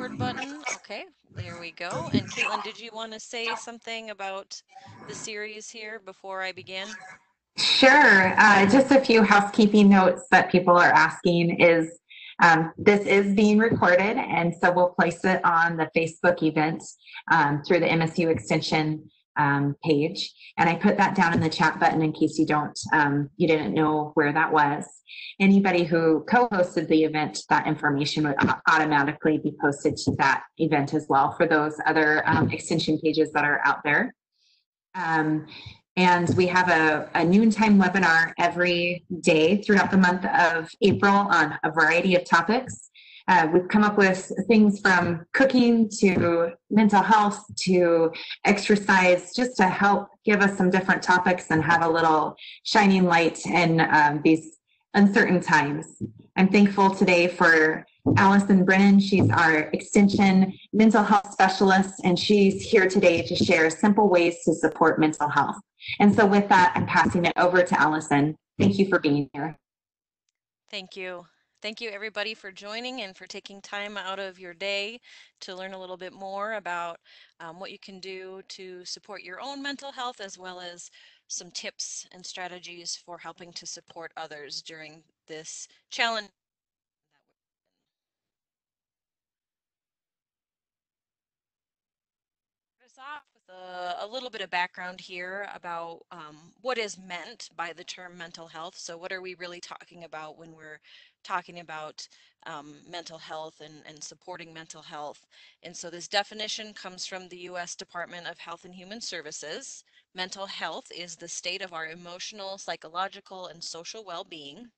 forward button. Okay, there we go. And Caitlin, did you want to say something about the series here before I begin? Sure. Just a few housekeeping notes that people are asking is this is being recorded, and so we'll place it on the Facebook event through the MSU Extension page. And I put that down in the chat button in case you didn't know where that was. Anybody who co-hosted the event, that information would automatically be posted to that event as well for those other extension pages that are out there. And we have a noontime webinar every day throughout the month of April on a variety of topics. We've come up with things from cooking to mental health to exercise, just to help give us some different topics and have a little shining light in these uncertain times. I'm thankful today for Allison Brennan. She's our extension mental health specialist, and she's here today to share simple ways to support mental health. And so with that, I'm passing it over to Allison. Thank you for being here. Thank you. Thank you everybody for joining and for taking time out of your day to learn a little bit more about what you can do to support your own mental health, as well as some tips and strategies for helping to support others during this challenge. Off with a little bit of background here about what is meant by the term mental health. So what are we really talking about when we're talking about mental health and supporting mental health? And so this definition comes from the U.S. Department of Health and Human Services. Mental health is the state of our emotional, psychological, and social well-being.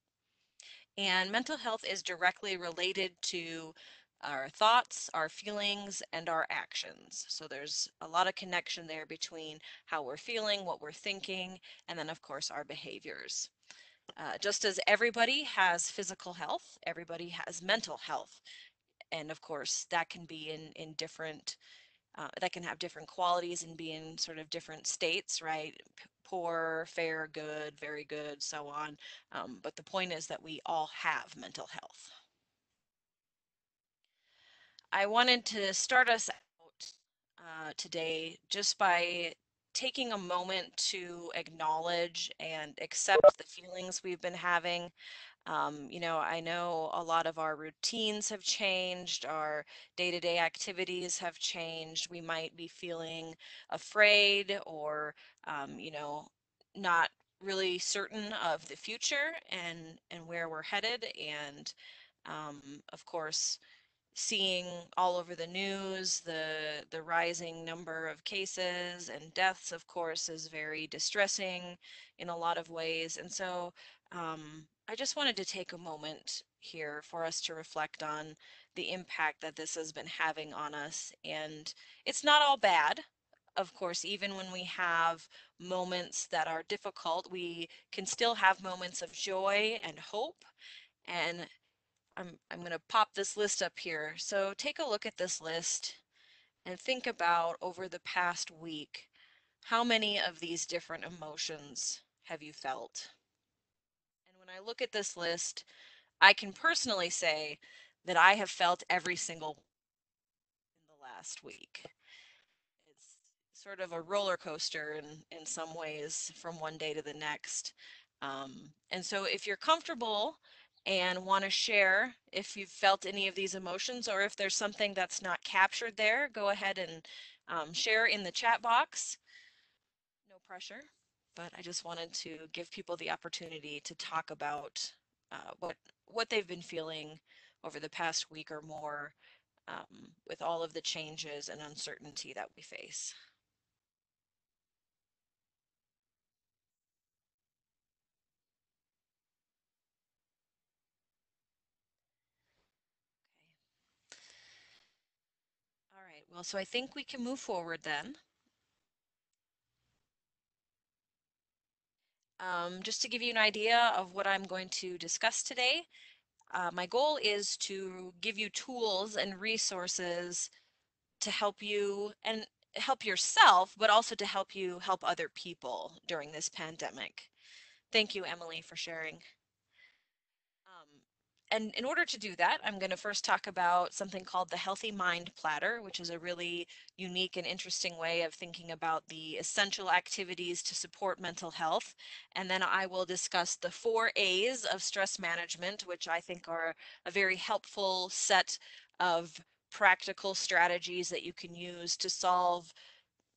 And mental health is directly related to our thoughts, our feelings, and our actions. So there's a lot of connection there between how we're feeling, what we're thinking, and then, of course, our behaviors. Just as everybody has physical health, everybody has mental health. And of course, that can be in different that can have different qualities and be in sort of different states, right? Poor, fair, good, very good, so on. But the point is that we all have mental health. I wanted to start us out today just by taking a moment to acknowledge and accept the feelings we've been having. I know a lot of our routines have changed, our day-to-day activities have changed. We might be feeling afraid or, not really certain of the future and where we're headed. And of course, seeing all over the news the rising number of cases and deaths, of course, is very distressing in a lot of ways. And so I just wanted to take a moment here for us to reflect on the impact that this has been having on us. And it's not all bad. Of course, even when we have moments that are difficult, we can still have moments of joy and hope. And I'm going to pop this list up here. So take a look at this list and think about over the past week, how many of these different emotions have you felt? And when I look at this list, I can personally say that I have felt every single in the last week. It's sort of a roller coaster in some ways from one day to the next. And so if you're comfortable and want to share if you've felt any of these emotions, or if there's something that's not captured there, go ahead and share in the chat box. No pressure, but I just wanted to give people the opportunity to talk about what they've been feeling over the past week or more, with all of the changes and uncertainty that we face. All right, well, so I think we can move forward then. Just to give you an idea of what I'm going to discuss today, my goal is to give you tools and resources to help you and help yourself, but also to help you help other people during this pandemic. Thank you, Emily, for sharing. Um, And in order to do that, I'm going to first talk about something called the Healthy Mind Platter, which is a really unique and interesting way of thinking about the essential activities to support mental health. And then I will discuss the 4 A's of stress management, which I think are a very helpful set of practical strategies that you can use to solve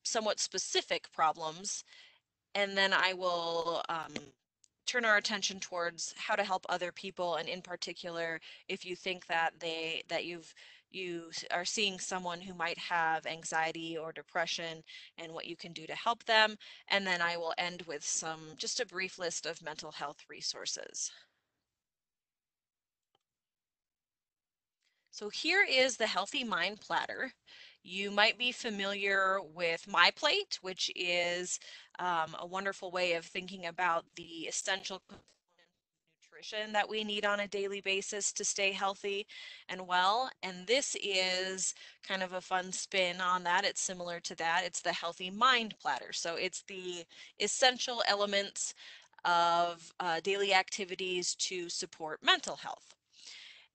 somewhat specific problems. And then I will turn our attention towards how to help other people, and in particular, if you think that you are seeing someone who might have anxiety or depression, and what you can do to help them. And then I will end with just a brief list of mental health resources. So here is the Healthy Mind Platter. You might be familiar with My Plate, which is a wonderful way of thinking about the essential components of nutrition that we need on a daily basis to stay healthy and well. And this is kind of a fun spin on that. It's similar to that. It's the Healthy Mind Platter. So it's the essential elements of daily activities to support mental health.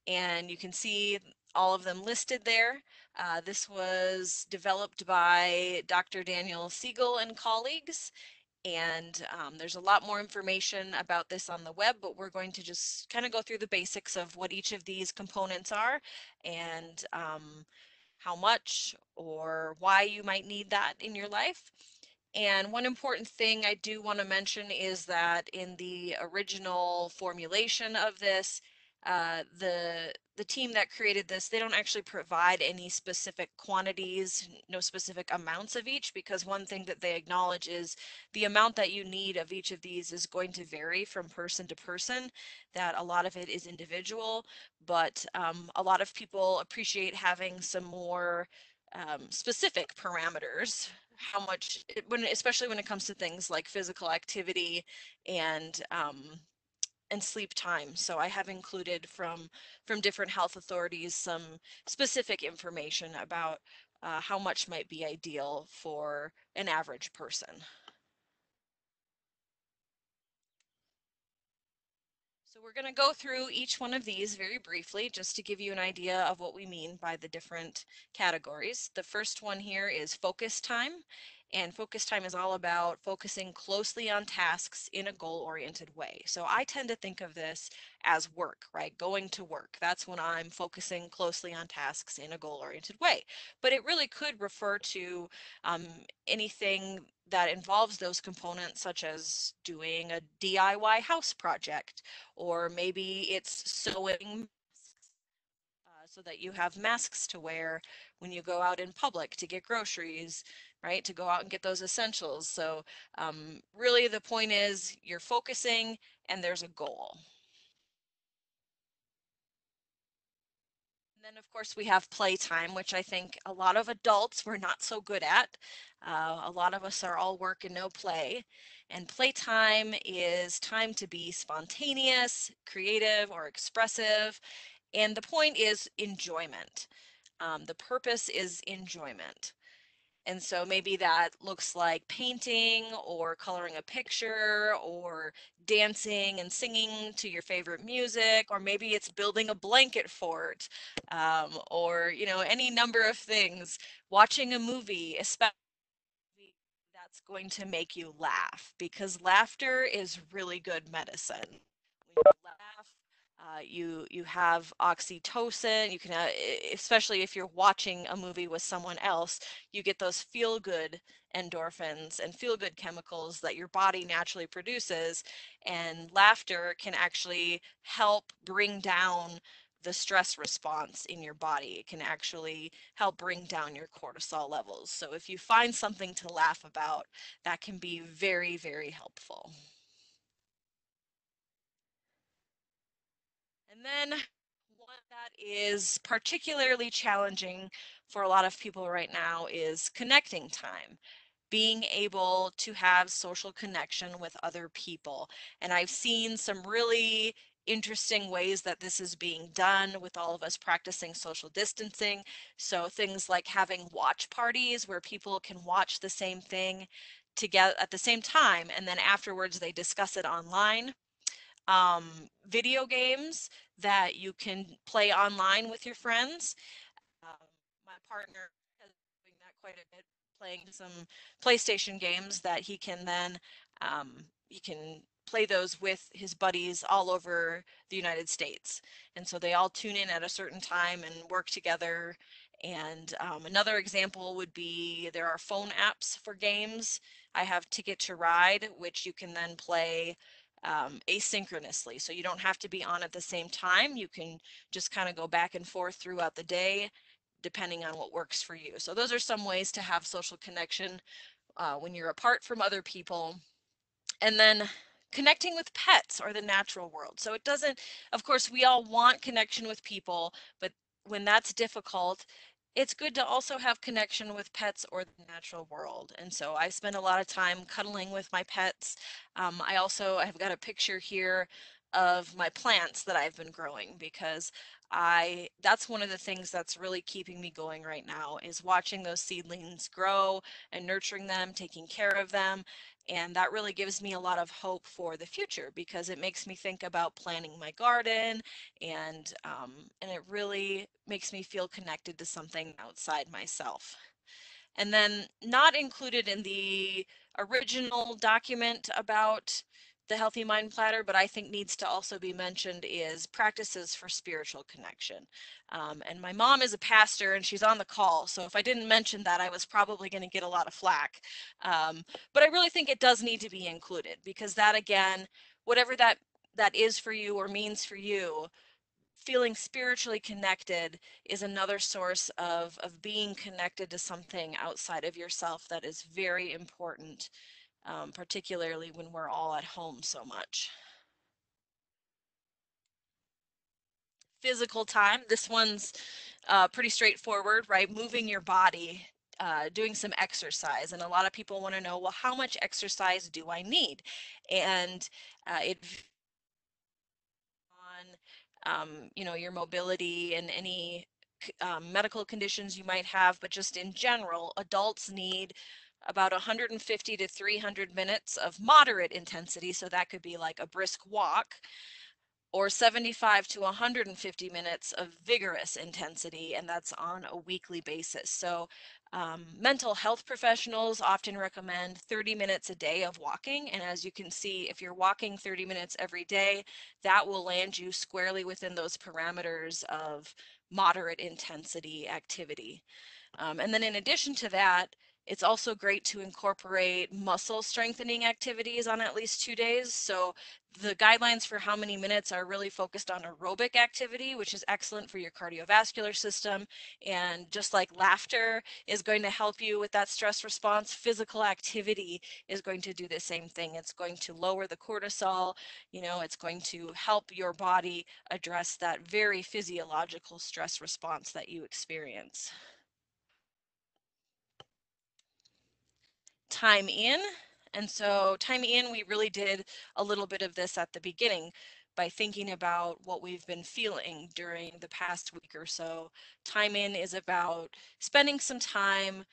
And you can see all of them listed there. This was developed by Dr. Daniel Siegel and colleagues, and there's a lot more information about this on the web, but we're going to just kind of go through the basics of what each of these components are, and how much or why you might need that in your life. And one important thing I do want to mention is that in the original formulation of this, the team that created this, they don't actually provide any specific quantities, no specific amounts of each, because one thing that they acknowledge is the amount that you need of each of these is going to vary from person to person, that a lot of it is individual, but a lot of people appreciate having some more specific parameters, how much especially when it comes to things like physical activity and sleep time. So I have included from different health authorities some specific information about how much might be ideal for an average person. So we're going to go through each one of these very briefly, just to give you an idea of what we mean by the different categories. The first one here is focus time. And focus time is all about focusing closely on tasks in a goal-oriented way. So I tend to think of this as work, right? Going to work. That's when I'm focusing closely on tasks in a goal-oriented way. But it really could refer to um, anything that involves those components, such as doing a DIY house project, or maybe it's sewing so that you have masks to wear when you go out in public to get groceries, right? To go out and get those essentials. So really the point is you're focusing and there's a goal. And then of course we have playtime, which I think a lot of adults were not so good at. A lot of us are all work and no play. And playtime is time to be spontaneous, creative, or expressive. And the point is enjoyment. The purpose is enjoyment. And so maybe that looks like painting or coloring a picture or dancing and singing to your favorite music, or maybe it's building a blanket fort, or, any number of things. Watching a movie, especially that's going to make you laugh, because laughter is really good medicine. When you laugh, you have oxytocin. You can, especially if you're watching a movie with someone else, you get those feel good endorphins and feel good chemicals that your body naturally produces, and laughter can actually help bring down the stress response in your body. It can actually help bring down your cortisol levels. So if you find something to laugh about, that can be very, very helpful. And then one that is particularly challenging for a lot of people right now is connecting time, being able to have social connection with other people. And I've seen some really interesting ways that this is being done with all of us practicing social distancing. So things like having watch parties where people can watch the same thing together at the same time, and then afterwards they discuss it online. video games that you can play online with your friends. Um, my partner has been doing that quite a bit, playing some PlayStation games that he can play those with his buddies all over the United States. And so they all tune in at a certain time and work together. And another example would be there are phone apps for games. I have Ticket to Ride, which you can then play asynchronously. So you don't have to be on at the same time. You can just kind of go back and forth throughout the day depending on what works for you. So those are some ways to have social connection when you're apart from other people. And then connecting with pets or the natural world. So it doesn't, of course, we all want connection with people, but when that's difficult, it's good to also have connection with pets or the natural world. And so I spend a lot of time cuddling with my pets. I have got a picture here of my plants that I've been growing because that's one of the things that's really keeping me going right now is watching those seedlings grow and nurturing them, taking care of them. And that really gives me a lot of hope for the future because it makes me think about planting my garden and it really makes me feel connected to something outside myself. And then not included in the original document about the Healthy Mind Platter, but I think needs to also be mentioned is practices for spiritual connection. And my mom is a pastor and she's on the call, so if I didn't mention that, I was probably going to get a lot of flack. Um, but I really think it does need to be included because that again, whatever that is for you or means for you, feeling spiritually connected is another source of being connected to something outside of yourself that is very important, particularly when we're all at home so much. Physical time, this one's pretty straightforward, right? Moving your body, doing some exercise. And a lot of people want to know, well, how much exercise do I need? And it on your mobility and any medical conditions you might have, but just in general, adults need about 150 to 300 minutes of moderate intensity. So that could be like a brisk walk, or 75 to 150 minutes of vigorous intensity, and that's on a weekly basis. So mental health professionals often recommend 30 minutes a day of walking. And as you can see, if you're walking 30 minutes every day, that will land you squarely within those parameters of moderate intensity activity. And then in addition to that, it's also great to incorporate muscle strengthening activities on at least 2 days. So the guidelines for how many minutes are really focused on aerobic activity, which is excellent for your cardiovascular system. And just like laughter is going to help you with that stress response, physical activity is going to do the same thing. It's going to lower the cortisol, it's going to help your body address that very physiological stress response that you experience. Time in. And so, time in, we really did a little bit of this at the beginning by thinking about what we've been feeling during the past week or so. Time in is about spending some time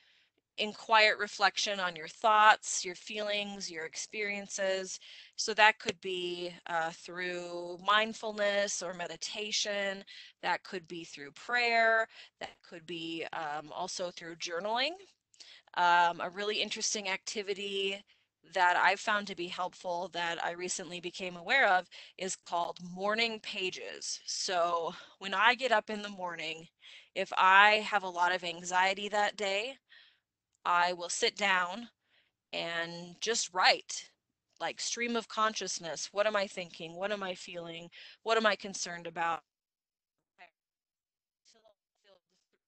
in quiet reflection on your thoughts, your feelings, your experiences. So that could be through mindfulness or meditation. That could be through prayer. That could be also through journaling. A really interesting activity that I've found to be helpful that I recently became aware of is called morning pages. So when I get up in the morning, if I have a lot of anxiety that day, I will sit down and just write, like stream of consciousness. What am I thinking? What am I feeling? What am I concerned about? Till I filled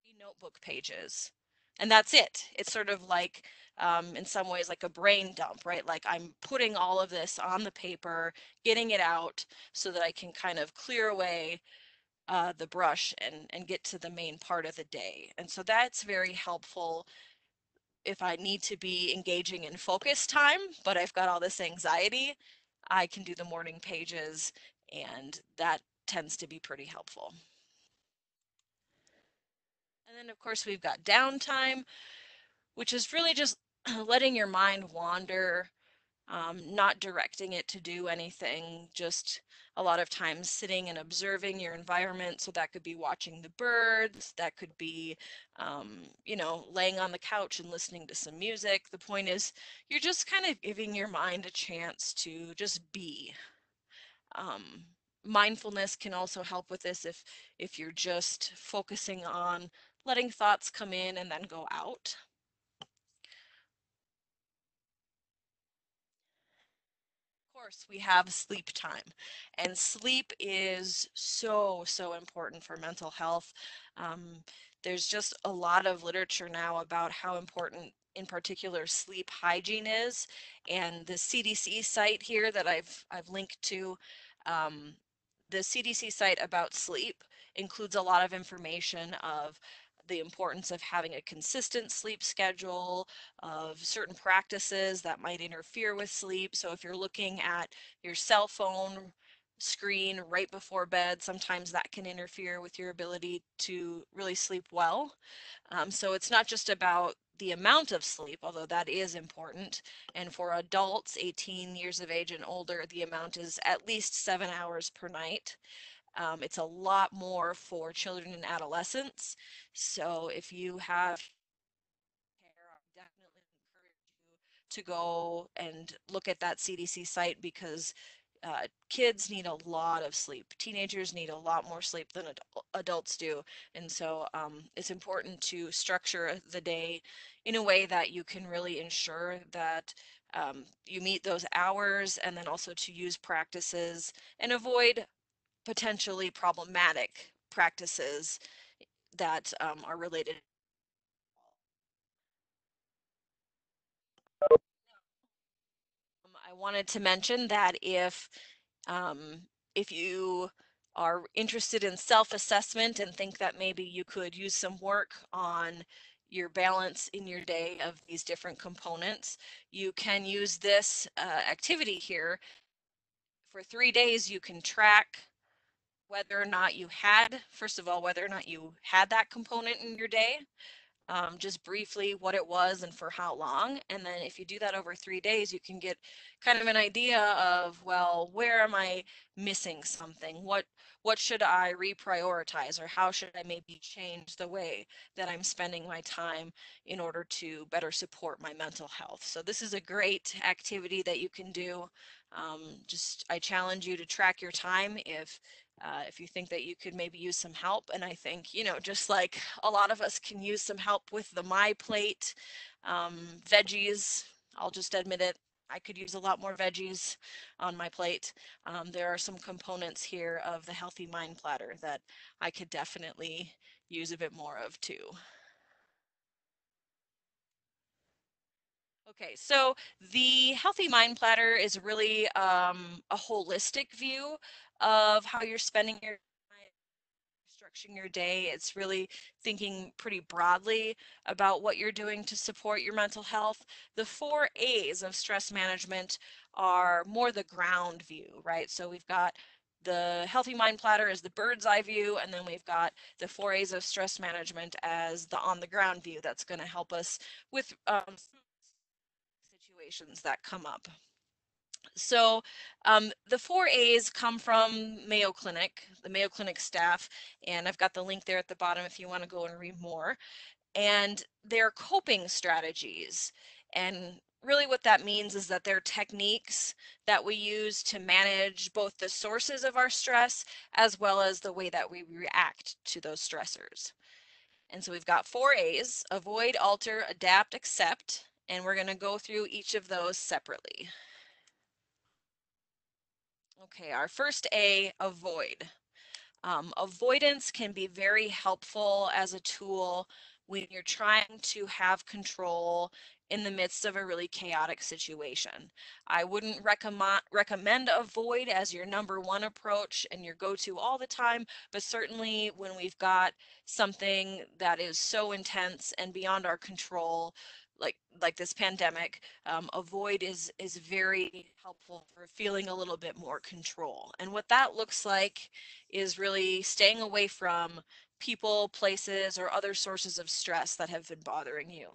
3 notebook pages. And that's it. It's sort of like, in some ways, like a brain dump, right? Like I'm putting all of this on the paper, getting it out so that I can kind of clear away the brush and get to the main part of the day. And so that's very helpful if I need to be engaging in focus time, but I've got all this anxiety. I can do the morning pages, and that tends to be pretty helpful. And then, of course, we've got downtime, which is really just letting your mind wander, not directing it to do anything, just a lot of times sitting and observing your environment. So that could be watching the birds, that could be, laying on the couch and listening to some music. The point is, you're just kind of giving your mind a chance to just be. Um, Mindfulness can also help with this if you're just focusing on letting thoughts come in and then go out. Course, we have sleep time, and sleep is so, so important for mental health. Um, there's just a lot of literature now about how important, in particular, sleep hygiene is, and the CDC site here that I've linked to, um, the CDC site about sleep includes a lot of information of the importance of having a consistent sleep schedule, of certain practices that might interfere with sleep. So if you're looking at your cell phone screen right before bed, sometimes that can interfere with your ability to really sleep well. So it's not just about the amount of sleep, although that is important. And for adults 18 years of age and older, the amount is at least 7 hours per night. It's a lot more for children and adolescents. So if you have care, I definitely encourage you to go and look at that CDC site because kids need a lot of sleep. Teenagers need a lot more sleep than adults do. And so it's important to structure the day in a way that you can really ensure that you meet those hours, and then also to use practices and avoid potentially problematic practices that are related. I wanted to mention that if you are interested in self-assessment and think that maybe you could use some work on your balance in your day of these different components, you can use this activity here. For 3 days, you can track whether or not you had, first of all, whether or not you had that component in your day, just briefly what it was and for how long. And then if you do that over 3 days, you can get kind of an idea of, well, where am I missing something? What should I reprioritize, or how should I maybe change the way that I'm spending my time in order to better support my mental health? So this is a great activity that you can do. Just I challenge you to track your time if you think that you could maybe use some help. And I think, just like a lot of us can use some help with the My Plate veggies, I'll just admit it. I could use a lot more veggies on my plate. There are some components here of the Healthy Mind Platter that I could definitely use a bit more of too. Okay, so the Healthy Mind Platter is really a holistic view of how you're spending your time, structuring your day. It's really thinking pretty broadly about what you're doing to support your mental health. The 4 A's of stress management are more the ground view, right? So we've got the Healthy Mind Platter as the bird's eye view, and then we've got the 4 A's of stress management as the on the ground view. That's going to help us with situations that come up. So the 4 A's come from Mayo Clinic, the Mayo Clinic staff, and I've got the link there at the bottom if you want to go and read more. And they're coping strategies. And really what that means is that they're techniques that we use to manage both the sources of our stress as well as the way that we react to those stressors. And so we've got 4 A's: avoid, alter, adapt, accept, and we're going to go through each of those separately. Okay, our first A, avoid. Avoidance can be very helpful as a tool when you're trying to have control in the midst of a really chaotic situation. I wouldn't recommend avoid as your number one approach and your go-to all the time, but certainly when we've got something that is so intense and beyond our control, like this pandemic, avoid is very helpful for feeling a little bit more control. And what that looks like is really staying away from people, places, or other sources of stress that have been bothering you.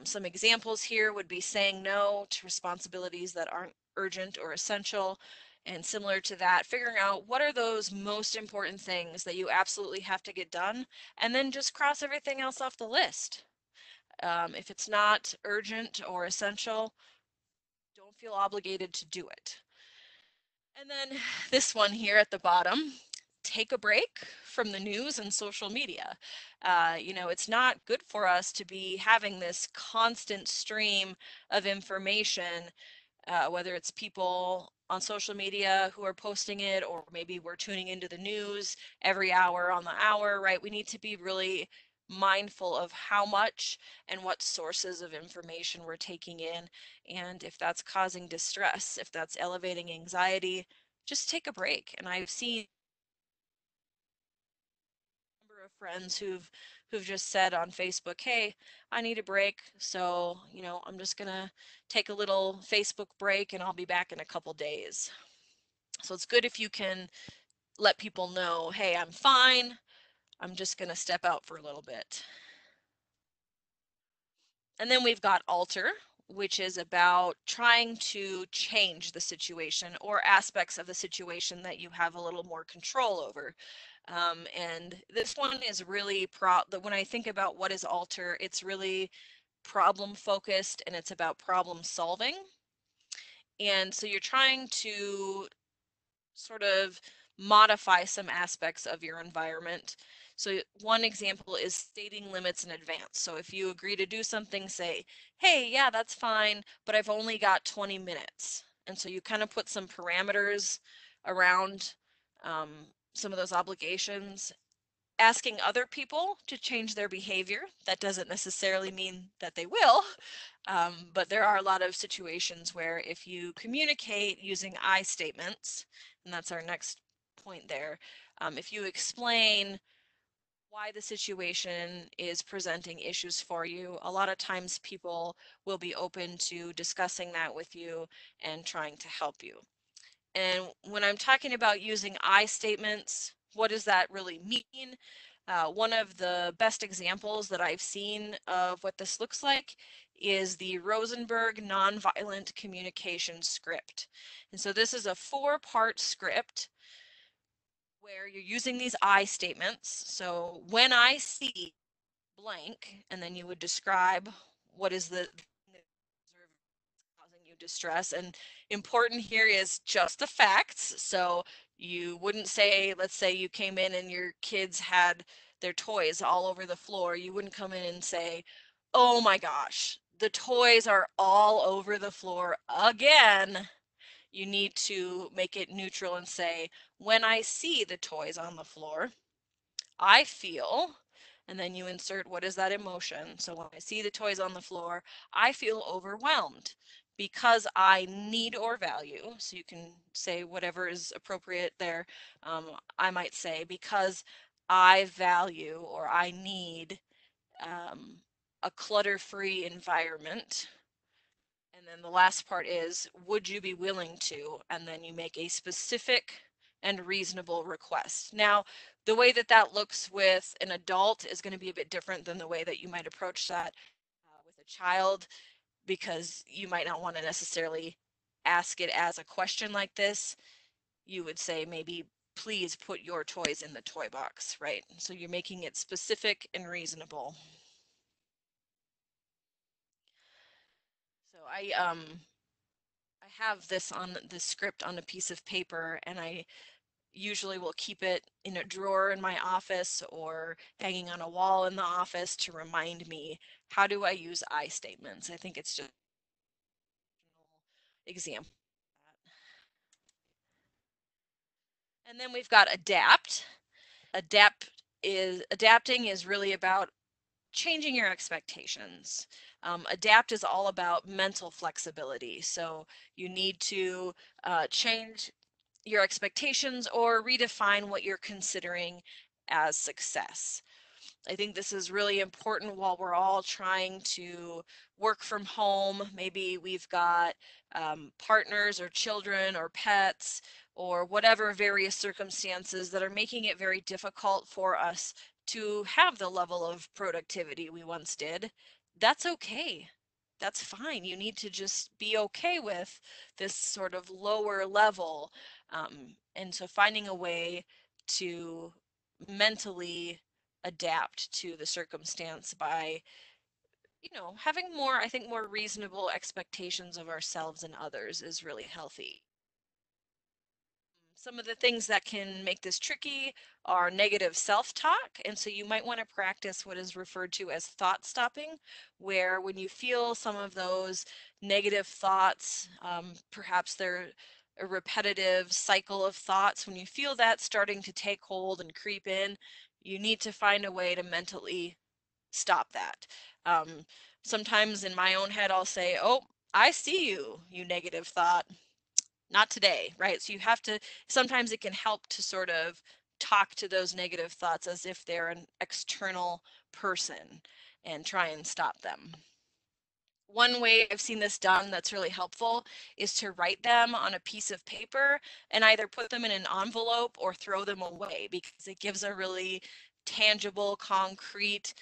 Some examples here would be saying no to responsibilities that aren't urgent or essential. And similar to that, figuring out what are those most important things that you absolutely have to get done, and then just cross everything else off the list. If it's not urgent or essential, don't feel obligated to do it. And then this one here at the bottom, take a break from the news and social media. It's not good for us to be having this constant stream of information, whether it's people on social media who are posting it, or maybe we're tuning into the news every hour on the hour, right? We need to be really mindful of how much and what sources of information we're taking in. And if that's causing distress, if that's elevating anxiety, just take a break. And I've seen a number of friends who've just said on Facebook, "Hey, I need a break, so I'm just gonna take a little Facebook break, and I'll be back in a couple days." So it's good if you can let people know, "Hey, I'm fine. I'm just gonna step out for a little bit." And then we've got alter, which is about trying to change the situation or aspects of the situation that you have a little more control over. And this one is really when I think about what is alter, it's really problem focused and it's about problem solving. And so you're trying to sort of modify some aspects of your environment. So one example is stating limits in advance. So if you agree to do something, say, "Hey, yeah, that's fine, but I've only got 20 minutes." And so you kind of put some parameters around some of those obligations. Asking other people to change their behavior, that doesn't necessarily mean that they will, but there are a lot of situations where if you communicate using I statements, and that's our next point there, if you explain why the situation is presenting issues for you, a lot of times people will be open to discussing that with you and trying to help you. And when I'm talking about using I statements, what does that really mean? One of the best examples that I've seen of what this looks like is the Rosenberg Nonviolent Communication Script. And so this is a 4-part script where you're using these I statements. So when I see blank, and then you would describe what is the causing you distress. And important here is just the facts. So you wouldn't say, let's say you came in and your kids had their toys all over the floor. You wouldn't come in and say, "Oh my gosh, the toys are all over the floor again." You need to make it neutral and say, "When I see the toys on the floor, I feel," and then you insert what is that emotion. So when I see the toys on the floor, I feel overwhelmed because I need or value. So you can say whatever is appropriate there. I might say because I value or I need a clutter-free environment. And then the last part is, would you be willing to? And then you make a specific and reasonable request. Now, the way that that looks with an adult is going to be a bit different than the way that you might approach that with a child, because you might not want to necessarily ask it as a question like this. You would say maybe, "Please put your toys in the toy box," right? So you're making it specific and reasonable. So I have this script on a piece of paper, and I usually will keep it in a drawer in my office or hanging on a wall in the office to remind me, how do I use I statements? I think it's just an example. And then we've got adapt. Adapting is really about changing your expectations. Adapt is all about mental flexibility. So you need to change your expectations or redefine what you're considering as success. I think this is really important while we're all trying to work from home. Maybe we've got partners or children or pets or whatever various circumstances that are making it very difficult for us to have the level of productivity we once did. that's okay. That's fine. You need to just be okay with this sort of lower level. And so finding a way to mentally adapt to the circumstance by, having more, I think, more reasonable expectations of ourselves and others is really healthy. Some of the things that can make this tricky are negative self-talk, and so you might want to practice what is referred to as thought stopping, where when you feel some of those negative thoughts, perhaps they're a repetitive cycle of thoughts, when you feel that starting to take hold and creep in, you need to find a way to mentally stop that. Um, Sometimes in my own head, I'll say, "Oh, I see you, you negative thought, not today," right? So you have to, sometimes it can help to sort of talk to those negative thoughts as if they're an external person and try and stop them. One way I've seen this done that's really helpful is to write them on a piece of paper and either put them in an envelope or throw them away, because it gives a really tangible, concrete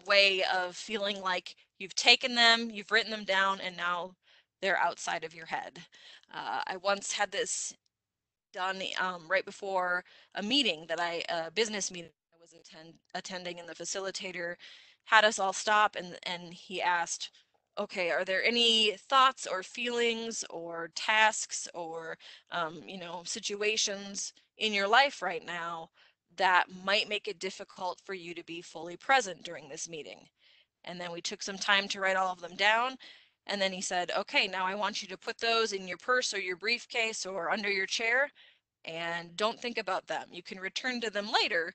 way of feeling like you've taken them, you've written them down, and now they're outside of your head. I once had this done right before a meeting a business meeting I was attending, and the facilitator had us all stop, and he asked, okay, are there any thoughts or feelings or tasks or situations in your life right now that might make it difficult for you to be fully present during this meeting? And then we took some time to write all of them down. And then he said, okay, now I want you to put those in your purse or your briefcase or under your chair, and don't think about them. You can return to them later,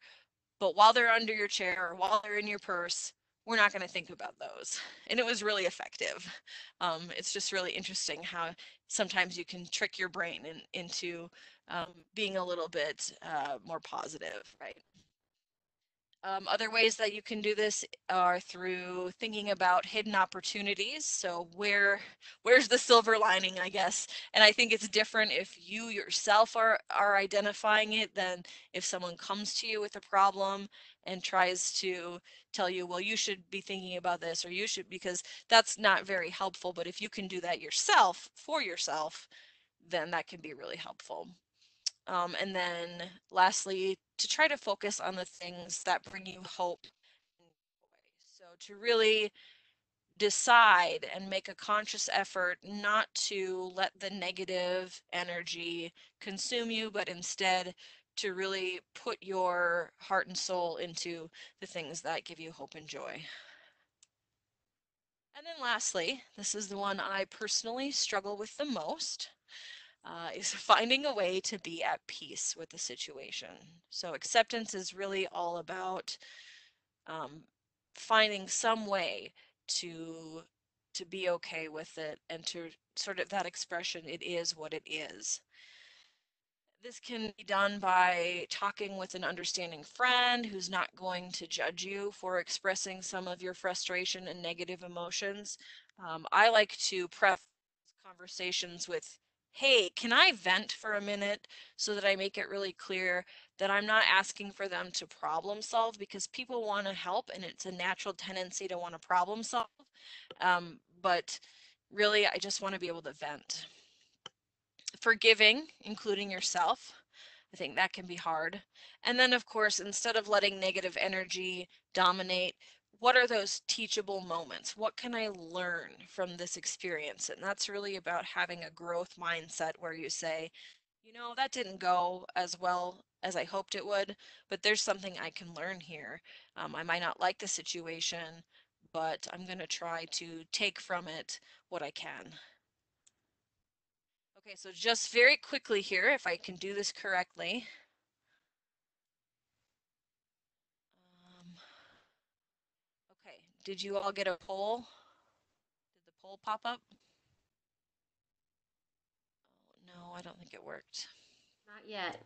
but while they're under your chair or while they're in your purse, we're not going to think about those. And it was really effective. It's just really interesting how sometimes you can trick your brain into being a little bit more positive, right? Other ways that you can do this are through thinking about hidden opportunities. So where's the silver lining, I guess? And I think it's different if you yourself are identifying it than if someone comes to you with a problem and tries to tell you, well, you should be thinking about this, or you should, because that's not very helpful. But if you can do that yourself for yourself, then that can be really helpful. And then lastly, to try to focus on the things that bring you hope and joy. So to really decide and make a conscious effort not to let the negative energy consume you, but instead to really put your heart and soul into the things that give you hope and joy. And then lastly, this is the one I personally struggle with the most, is finding a way to be at peace with the situation. So acceptance is really all about um, finding some way to to be okay with it, and to sort of that expression, it is what it is. This can be done by talking with an understanding friend who's not going to judge you for expressing some of your frustration and negative emotions. I like to preface conversations with, hey, can I vent for a minute, so that I make it really clear that I'm not asking for them to problem solve, because people want to help and it's a natural tendency to want to problem solve. But really, I just want to be able to vent. Forgiving, including yourself. I think that can be hard. And then, of course, instead of letting negative energy dominate, what are those teachable moments? What can I learn from this experience? And that's really about having a growth mindset where you say, that didn't go as well as I hoped it would, but there's something I can learn here. I might not like the situation, but I'm going to try to take from it what I can. Okay, so just very quickly here, if I can do this correctly. Um, okay, did you all get a poll? Did the poll pop up? Oh, no, I don't think it worked. Not yet.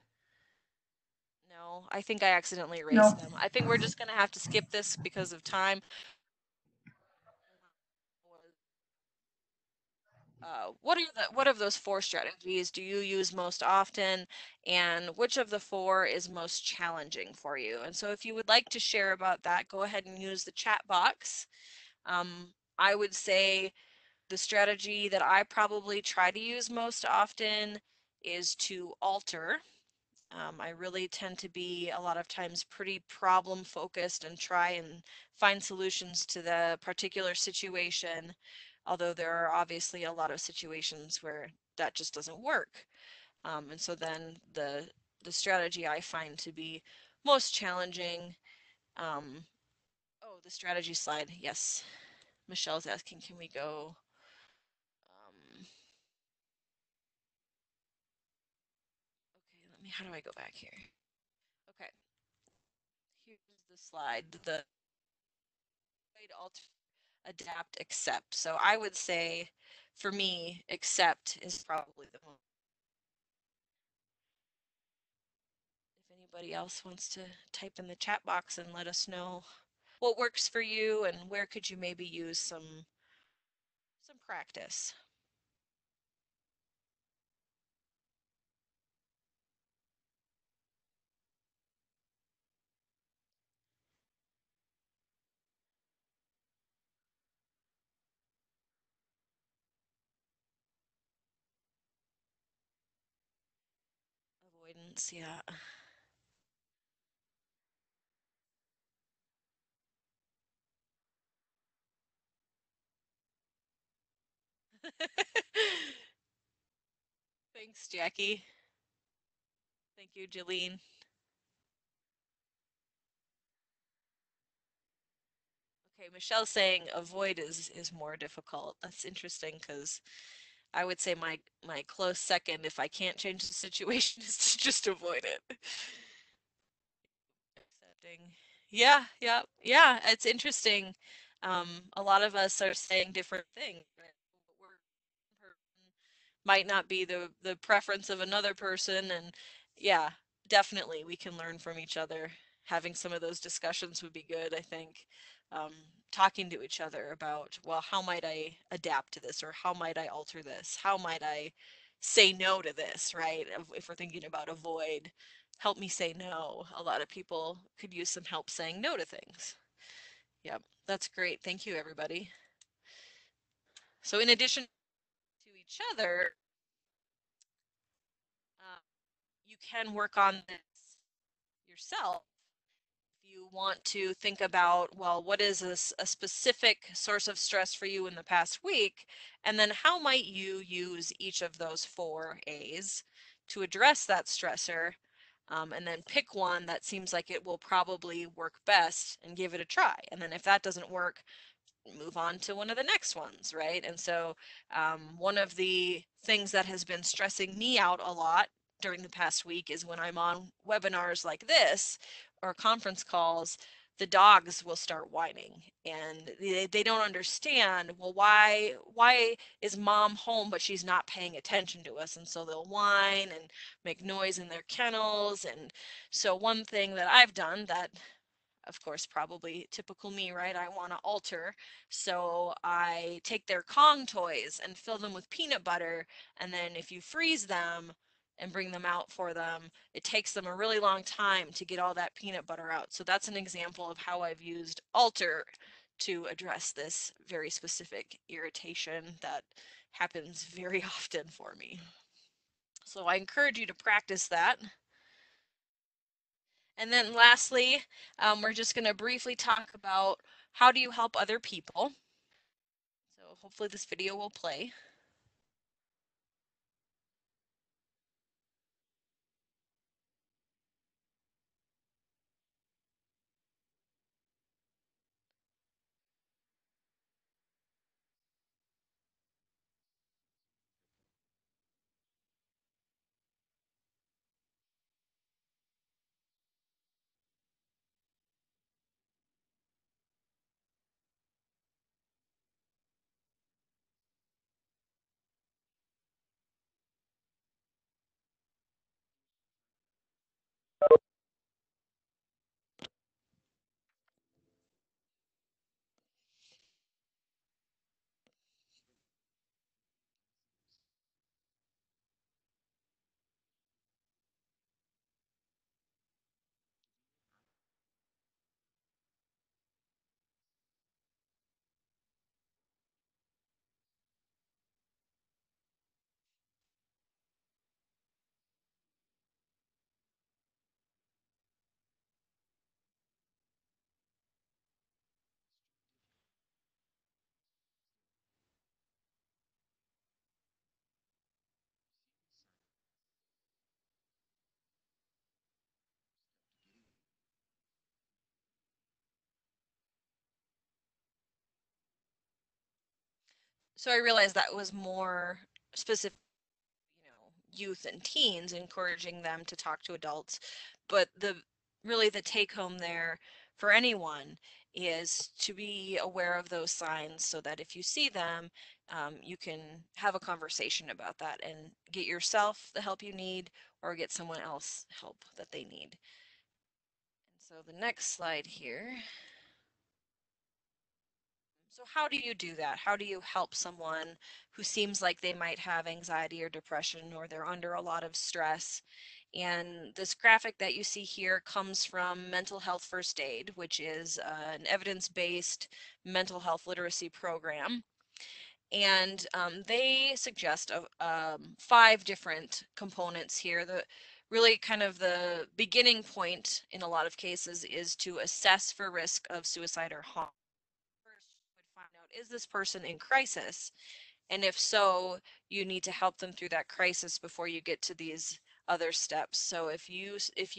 No, I think I accidentally erased No. them. I think we're just gonna have to skip this because of time. What of those four strategies do you use most often, and which of the four is most challenging for you? And so if you would like to share about that, go ahead and use the chat box. I would say the strategy that I probably try to use most often is to alter. I really tend to be a lot of times pretty problem focused and try and find solutions to the particular situation, although there are obviously a lot of situations where that just doesn't work. And so then the strategy I find to be most challenging. Oh, the strategy slide. Yes, Michelle's asking, can we go? Okay, how do I go back here? Okay, here's the slide. The alter, adapt, accept. So I would say, for me, accept is probably the one. If anybody else wants to type in the chat box and let us know what works for you and where could you maybe use some practice. Avoidance, yeah. Thanks, Jackie. Thank you, Jolene. Okay, Michelle's saying avoid is more difficult. That's interesting because I would say my close second, if I can't change the situation, is to just avoid it. Accepting. Yeah, yeah, yeah. It's interesting. A lot of us are saying different things. Right? We're might not be the preference of another person, and yeah, definitely we can learn from each other. Having some of those discussions would be good, I think. um, Talking to each other about, well, how might I adapt to this, or how might I alter this, how might I say no to this, right? If we're thinking about avoid, help me say no. A lot of people could use some help saying no to things. Yep, that's great. Thank you, everybody. So in addition to each other, uh, you can work on this yourself. If you want to think about, well, what is a specific source of stress for you in the past week? And then how might you use each of those 4 A's to address that stressor? And then pick one that seems like it will probably work best and give it a try. And then if that doesn't work, move on to one of the next ones, right? And so one of the things that has been stressing me out a lot during the past week is when I'm on webinars like this or conference calls, the dogs will start whining and they don't understand, well, why is mom home but she's not paying attention to us? And so they'll whine and make noise in their kennels. And so one thing that I've done that, of course, probably typical me, right? I want to alter. So I take their Kong toys and fill them with peanut butter. And then if you freeze them and bring them out for them, it takes them a really long time to get all that peanut butter out. So that's an example of how I've used alter to address this very specific irritation that happens very often for me. So I encourage you to practice that. And then lastly, we're just going to briefly talk about how do you help other people. So hopefully this video will play. So I realized that was more specific, youth and teens, encouraging them to talk to adults. But really the take home there for anyone is to be aware of those signs so that if you see them, you can have a conversation about that and get yourself the help you need or get someone else help that they need. And so the next slide here. So how do you do that? How do you help someone who seems like they might have anxiety or depression or they're under a lot of stress? And this graphic that you see here comes from Mental Health First Aid, which is an evidence-based mental health literacy program. And they suggest 5 different components here. The really kind of the beginning point in a lot of cases is to assess for risk of suicide or harm. First, you would find out, is this person in crisis? And if so, you need to help them through that crisis before you get to these other steps. So if you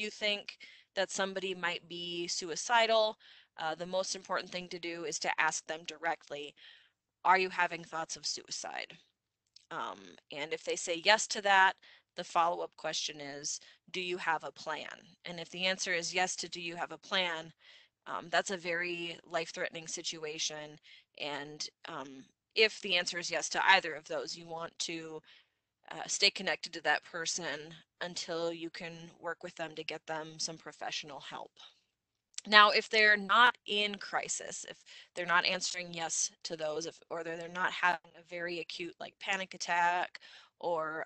think that somebody might be suicidal, the most important thing to do is to ask them directly, are you having thoughts of suicide? And if they say yes to that, the follow-up question is, do you have a plan? And if the answer is yes to do you have a plan, that's a very life-threatening situation. And if the answer is yes to either of those, you want to stay connected to that person until you can work with them to get them some professional help. Now, if they're not in crisis, if they're not answering yes to those, or they're not having a very acute like panic attack or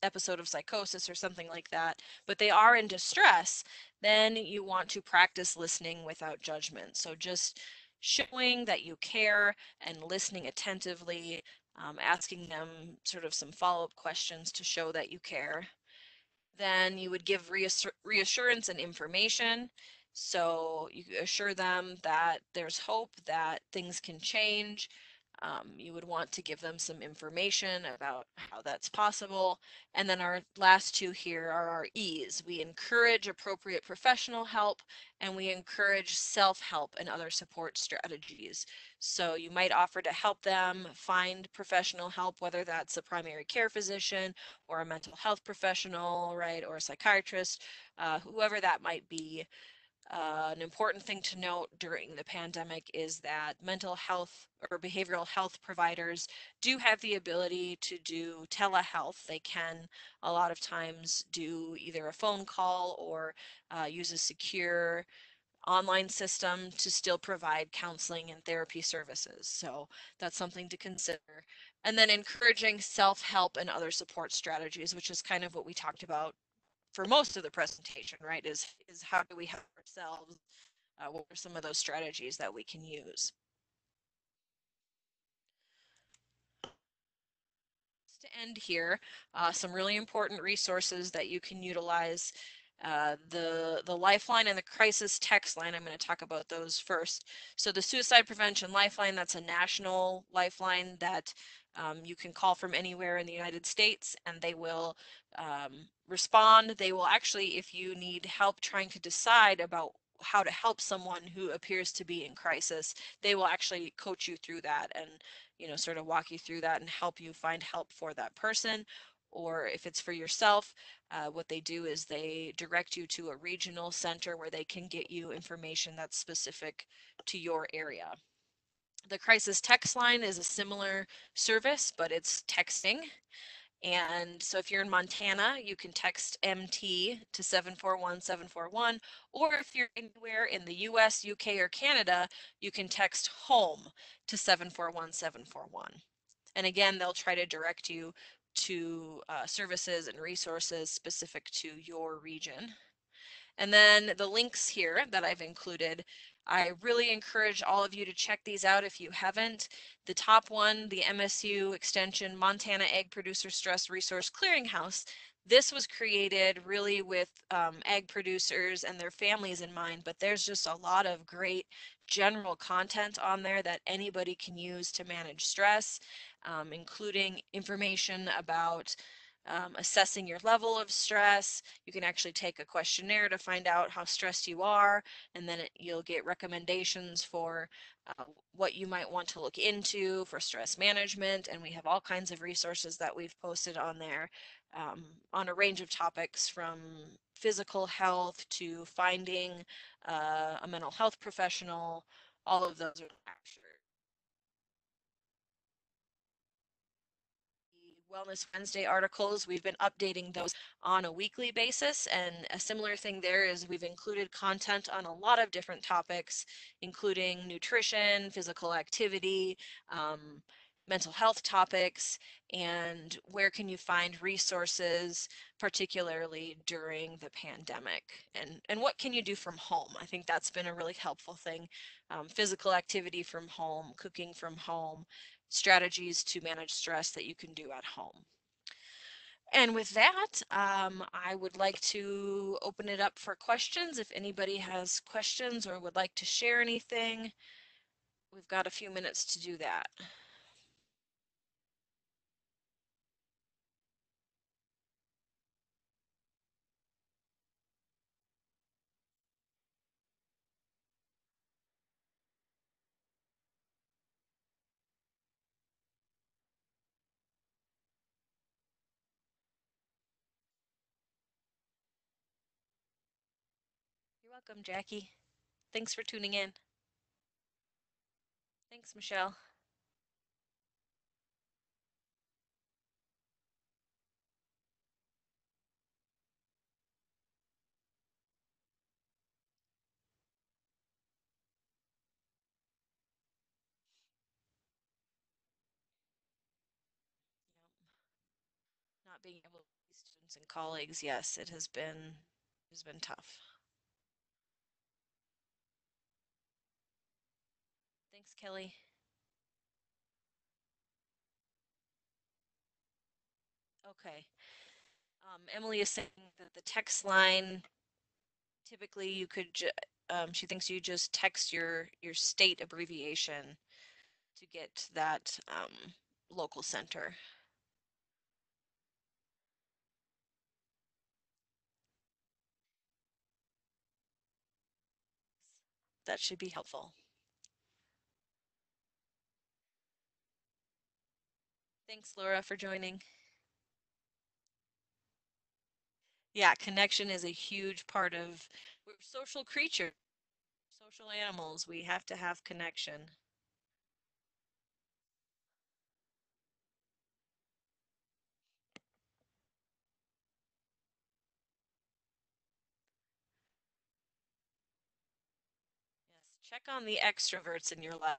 episode of psychosis or something like that, but they are in distress, then you want to practice listening without judgment. So just showing that you care and listening attentively, asking them sort of some follow-up questions to show that you care. Then you would give reassurance and information. So you assure them that there's hope, that things can change. You would want to give them some information about how that's possible. And then our last 2 here are our E's. We encourage appropriate professional help and we encourage self-help and other support strategies. So you might offer to help them find professional help, whether that's a primary care physician or a mental health professional, right, or a psychiatrist, whoever that might be. An important thing to note during the pandemic is that mental health or behavioral health providers do have the ability to do telehealth. They can a lot of times do either a phone call or use a secure online system to still provide counseling and therapy services. So that's something to consider. And then encouraging self-help and other support strategies, which is kind of what we talked about for most of the presentation, right? Is how do we help ourselves? What are some of those strategies that we can use? To end here, some really important resources that you can utilize. The Lifeline and the Crisis Text Line, I'm going to talk about those first. So the Suicide Prevention Lifeline, that's a national lifeline that you can call from anywhere in the United States and they will respond. They will actually, if you need help trying to decide about how to help someone who appears to be in crisis, they will actually coach you through that and sort of walk you through that and help you find help for that person. Or if it's for yourself, what they do is they direct you to a regional center where they can get you information that's specific to your area. The crisis text line is a similar service, but it's texting. And so if you're in Montana, you can text MT to 741-741, or if you're anywhere in the US, UK, or Canada, you can text home to 741-741. And again, they'll try to direct you to services and resources specific to your region. And then the links here that I've included, I really encourage all of you to check these out if you haven't. The top one, the MSU extension, Montana Egg Producer Stress Resource Clearinghouse. This was created really with egg producers and their families in mind, but there's just a lot of great general content on there that anybody can use to manage stress, including information about assessing your level of stress. You can actually take a questionnaire to find out how stressed you are, and then you'll get recommendations for what you might want to look into for stress management. And we have all kinds of resources that we've posted on there on a range of topics, from physical health to finding a mental health professional. All of those are captured. Wellness Wednesday articles, we've been updating those on a weekly basis. And a similar thing there is we've included content on a lot of different topics, including nutrition, physical activity, mental health topics, and where can you find resources, particularly during the pandemic, and what can you do from home. I think that's been a really helpful thing. Physical activity from home, cooking from home, strategies to manage stress that you can do at home. And with that, I would like to open it up for questions. If anybody has questions or would like to share anything, we've got a few minutes to do that. You're welcome, Jackie. Thanks for tuning in. Thanks, Michelle. Not being able to see students and colleagues, yes, it has been tough. Thanks, Kelly. Okay. Emily is saying that the text line, typically you could she thinks you just text your state abbreviation to get that local center. That should be helpful. Thanks, Laura, for joining. Yeah, connection is a huge part of, we're social creatures, social animals. We have to have connection. Yes, check on the extroverts in your life.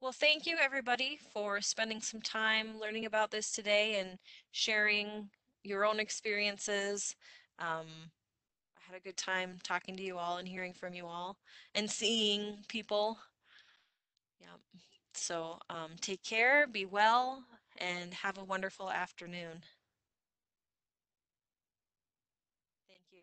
Well, thank you everybody for spending some time learning about this today and sharing your own experiences. I had a good time talking to you all and hearing from you all and seeing people. Yeah. So take care, be well, and have a wonderful afternoon. Thank you.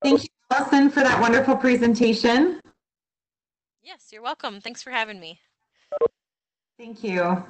Thank you, Allison, for that wonderful presentation. Yes, you're welcome. Thanks for having me. Thank you.